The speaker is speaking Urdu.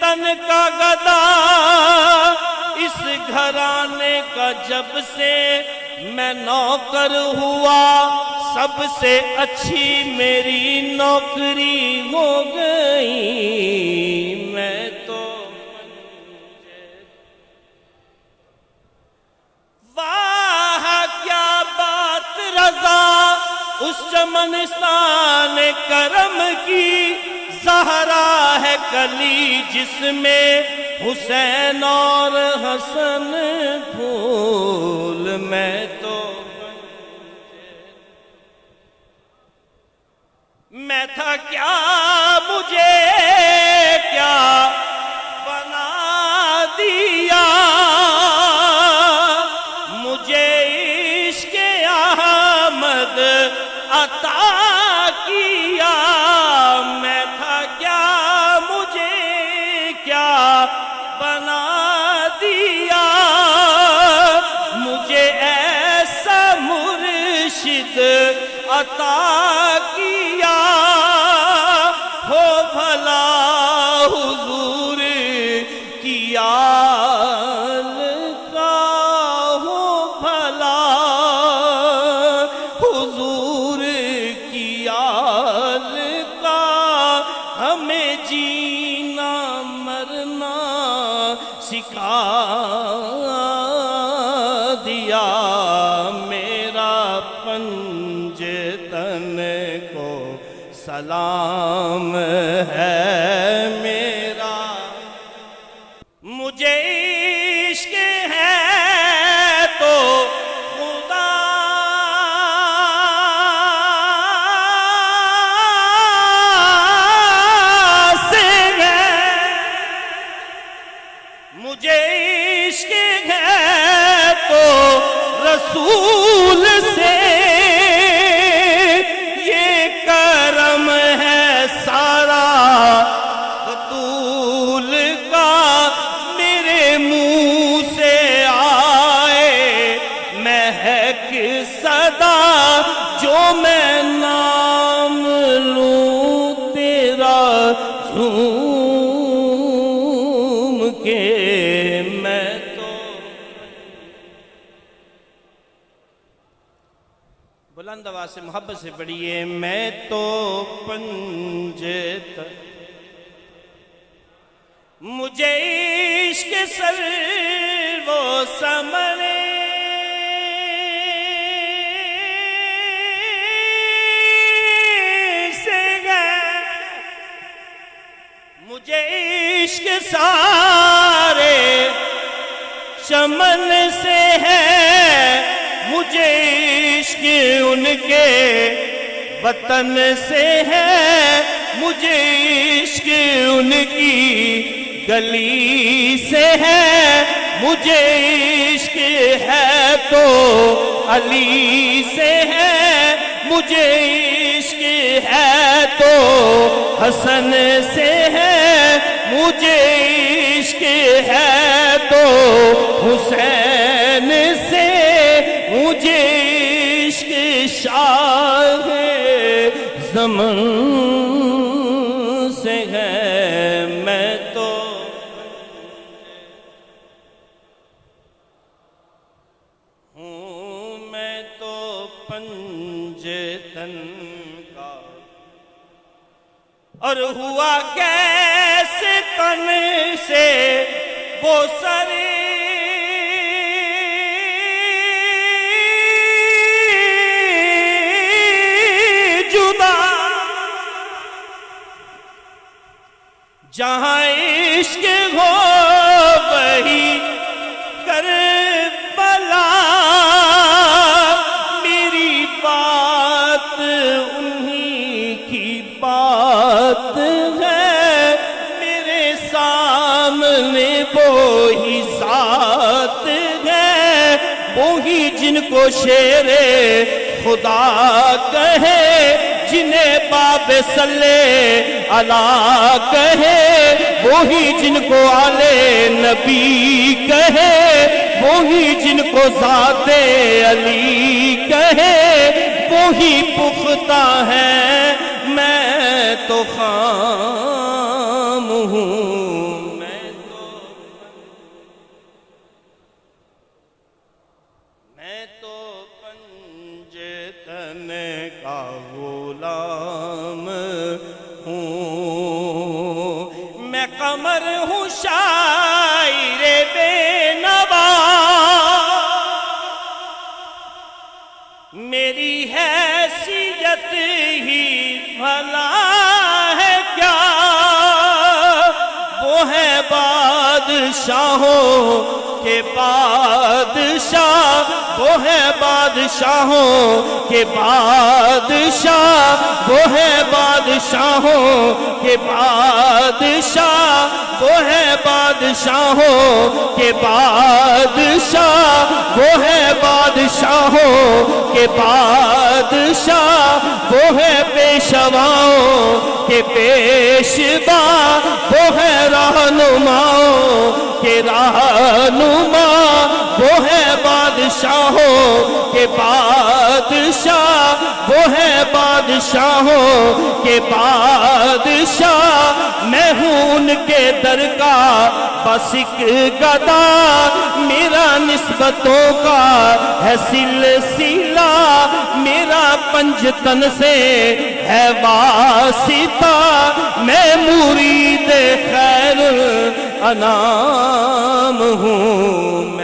تن کا گدا اس گھرانے کا جب سے میں نوکر ہوا سب سے اچھی میری نوکری ہو گئی میں تو واہ کیا بات رضا اس چمنستان کرم کی زہرا ہے کلی جس میں حسین اور حسن پھول میں تو میں تھا کیا مجھے کیا بنا دیا مجھے عشق احمد عطا کیا میں تھا کیا مجھے کیا بنا دیا مجھے ایسا مرشد عطا کیا ہو بھلا حضور کی آل کا ہو بھلا حضور کی آل کا ہمیں جینا مرنا سکھا دیا میرا پنجتن کو سلام ہے میرا مجھے عشق ہے تو خدا سے ہے مجھے عشق ہے تو رسول سے یہ کرم ہے سارا بطول کا میرے منہ سے آئے مہک صدا جو میں نام لوں تیرا جھوم کے میں تو بلند آواز سے محبت سے پڑھیے میں تو پنجتن مجھے عشق سر وہ سمرے سے گئے مجھے عشق سارے چمن سے ہے مجھے عشق ان کے وطن سے ہے مجھے عشق ان کی گلی سے ہے مجھے عشق ہے تو علی سے ہے مجھے عشق ہے تو حسن سے ہے مجھے عشق ہے تو حسین سے مجھے عشق شاہ زمن سے ہے میں تو ہوں میں تو پنجتن کا اور ہوا کیسے تن سے وہ سرے جہاں عشق ہو وہی کربلا میری بات انہی کی بات ہے میرے سامنے وہی ذات ہے وہی جن کو شیر خدا کہے جنہیں باب صلی اللہ کہے وہی جن کو آل نبی کہے وہی جن کو ذات علی کہے وہی پختہ ہے میں تو خام ہوں بادشاہوں کے بادشاہ وہ ہے بادشاہوں کے بادشاہ وہ ہے بادشاہوں کے بادشاہ وہ ہے بادشاہوں کے بادشاہ وہ ہے بادشاہوں کے بادشاہ وہ ہے پیشواؤں کے پیشوا وہ ہے رہنماؤں کے رہنما وہ ہے بادشاہوں کے بادشاہ وہ ہے بادشاہوں کے بادشاہ میں ہوں ان کے در کا بس ایک گدا میرا نسبتوں کا ہے سلسلہ میرا پنجتن سے ہے واسطہ میں مرید خیر الانام ہوں